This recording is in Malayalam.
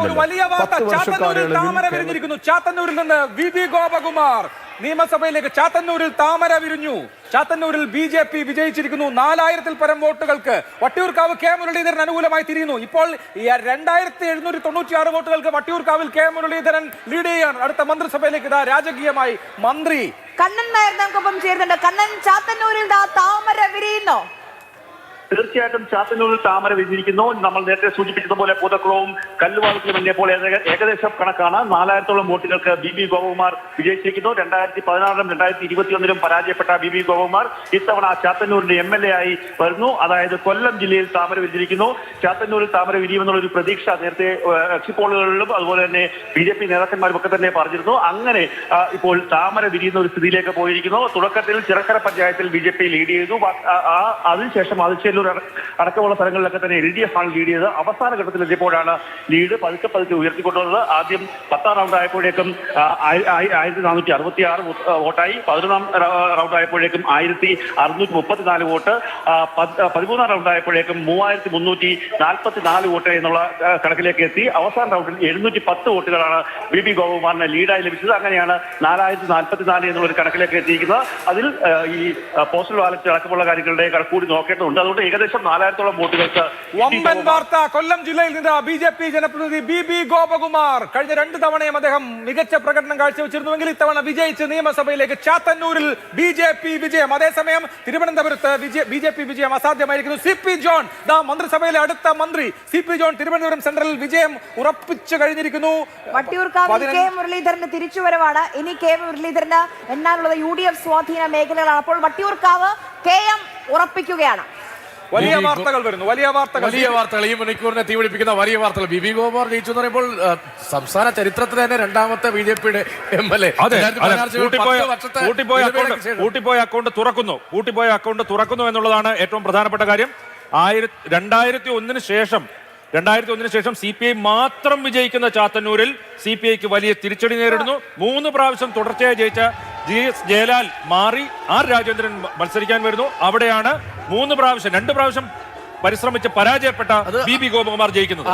ഒരു വലിയ വാർത്ത ചാത്തന്നൂരിൽ താമര വിരിഞ്ഞിരിക്കുന്നു. ചാത്തന്നൂരിൽ നിന്ന് വി ഗോപകുമാർ നിയമസഭയിലേക്ക്. ചാത്തന്നൂരിൽ താമര വിരിഞ്ഞു. ചാത്തന്നൂരിൽ BJP വിജയിച്ചിരിക്കുന്നു 4000-ൽ പരം വോട്ടുകൾക്ക്. വട്ടിയൂർക്കാവ് കെ മുരളീധരൻ അനുകൂലമായി തിരിയുന്നു. ഇപ്പോൾ 2796 വോട്ടുകൾക്ക് വട്ടിയൂർക്കാവിൽ കെ മുരളീധരൻ ലീഡ് ചെയ്യാണ്. അടുത്ത മന്ത്രിസഭയിലേക്ക് ഇതാ രാജകീയമായി മന്ത്രി കണ്ണൻ നായർ നമുക്കൊപ്പം ചേരുന്നുണ്ട്. കണ്ണൻ, ചാത്തന്നൂരിൽ താമര വിരിയുന്നോ? തീർച്ചയായിട്ടും ചാത്തന്നൂരിൽ താമര വിരിഞ്ഞിരിക്കുന്നു. നമ്മൾ നേരത്തെ സൂചിപ്പിച്ചതുപോലെ പൂതക്കുളവും കല്ലുവാളത്തിലും എത്തിയപ്പോൾ ഏകദേശം കണക്കാണ്. 4000-ഓളം വോട്ടുകൾക്ക് BB ഗോപകുമാർ വിജയിച്ചിരിക്കുന്നു. 2016-ലും 2021-ലും പരാജയപ്പെട്ട BB ഗോപകുമാർ ഇത്തവണ ചാത്തന്നൂരിന്റെ MLA ആയി വരുന്നു. അതായത് കൊല്ലം ജില്ലയിൽ താമര വിരിഞ്ഞിരിക്കുന്നു. ചാത്തന്നൂരിൽ താമര വിരിയുമെന്നുള്ളൊരു പ്രതീക്ഷ നേരത്തെ എക്സിറ്റ് പോളുകളിലും അതുപോലെ തന്നെ BJP നേതാക്കന്മാരും ഒക്കെ തന്നെ പറഞ്ഞിരുന്നു. അങ്ങനെ ഇപ്പോൾ താമര വിരിയുന്ന ഒരു സ്ഥിതിയിലേക്ക് പോയിരിക്കുന്നു. തുടക്കത്തിൽ ചിറക്കര പഞ്ചായത്തിൽ BJP ലീഡ് ചെയ്തു. അതിനുശേഷം അതിശയം അടക്കമുള്ള സ്ഥലങ്ങളിലൊക്കെ തന്നെ LDF ആണ് ലീഡ് ചെയ്ത് അവസാന ഘട്ടത്തിൽ എത്തിയപ്പോഴാണ് ലീഡ് പതുക്കെ ഉയർത്തിക്കൊണ്ടുവന്നത്. ആദ്യം 10ാം റൗണ്ട് ആയപ്പോഴേക്കും 1466 വോട്ടായി. 11ാം റൗണ്ട് ആയപ്പോഴേക്കും 1634 വോട്ട്. 13ാം റൗണ്ട് ആയപ്പോഴേക്കും 3344 വോട്ട് എന്നുള്ള കണക്കിലേക്ക് എത്തി. അവസാന റൗണ്ടിൽ 710 വോട്ടുകളാണ് BB ഗോപകുമാറിന് ലീഡായി ലഭിച്ചത്. അങ്ങനെയാണ് 4044 എന്നുള്ള ഒരു കണക്കിലേക്ക് എത്തിയിരിക്കുന്നത്. അതിൽ ഈ പോസ്റ്റൽ ബാലറ്റ് അടക്കമുള്ള കാര്യങ്ങളുടെ കണക്കൂടി നോക്കേണ്ടതുണ്ട്. അതുകൊണ്ട് ഏകദേശം 4000-ഓളം വോട്ടുകൾക്ക്. വമ്പൻ വാർത്ത കൊല്ലം ജില്ലയിൽ നിന്ന് BJP ജനപ്രതിനിധി BB ഗോപകുമാർ. കഴിഞ്ഞ 2 തവണയും അദ്ദേഹം മികച്ച പ്രകടനം കാഴ്ചവെച്ചിരുന്നുവെങ്കിൽ ഇത്തവണ വിജയിച്ച് നിയമസഭയിലേക്ക്. ചാത്തന്നൂരിൽ BJP വിജയം. അതേസമയം തിരുവനന്തപുരത്ത് BJP വിജയം അസാധ്യമായിരിക്കുന്നു. CP ജോൺ മന്ത്രിസഭയിലെ അടുത്ത മന്ത്രി CP ജോൺ തിരുവനന്തപുരം സെൻട്രലിൽ വിജയം ഉറപ്പിച്ചു കഴിഞ്ഞിരിക്കുന്നു. വട്ടിയൂർക്കാവിൽ കെ മുരളീധരന്റെ തിരിച്ചുവരവാണ്. ഇനി കെ മുരളീധരന് എണ്ണാനുള്ളത് UDF സ്വാധീന മേഖലകളാണ്. അപ്പോൾ വട്ടിയൂർക്കാവ് KM ഉറപ്പിക്കുകയാണ്. വലിയ വാർത്തകൾ വരുന്നു. വലിയ വാർത്തകൾ ഈ മണിക്കൂറിനെ തീപിടിപ്പിക്കുന്ന വലിയ വാർത്തകൾ. BB ഗോപകുമാർ ജയിച്ചു എന്ന് പറയുമ്പോൾ സംസ്ഥാന ചരിത്രത്തിൽ തന്നെ 2ാമത്തെ BJPയുടെ MLA. പൂട്ടിപ്പോയ അക്കൗണ്ട് തുറക്കുന്നു എന്നുള്ളതാണ് ഏറ്റവും പ്രധാനപ്പെട്ട കാര്യം. 2001-ന് ശേഷം CPI മാത്രം വിജയിക്കുന്ന ചാത്തന്നൂരിൽ CPIക്ക് വലിയ തിരിച്ചടി നേരിടുന്നു. 3 പ്രാവശ്യം തുടർച്ചയായി ജയിച്ച GS ജയലാൽ മാറി R രാജേന്ദ്രൻ മത്സരിക്കാൻ വരുന്നു. അവിടെയാണ് 2 പ്രാവശ്യം പരിശ്രമിച്ച് പരാജയപ്പെട്ട BB ഗോപകുമാർ ജയിക്കുന്നത്.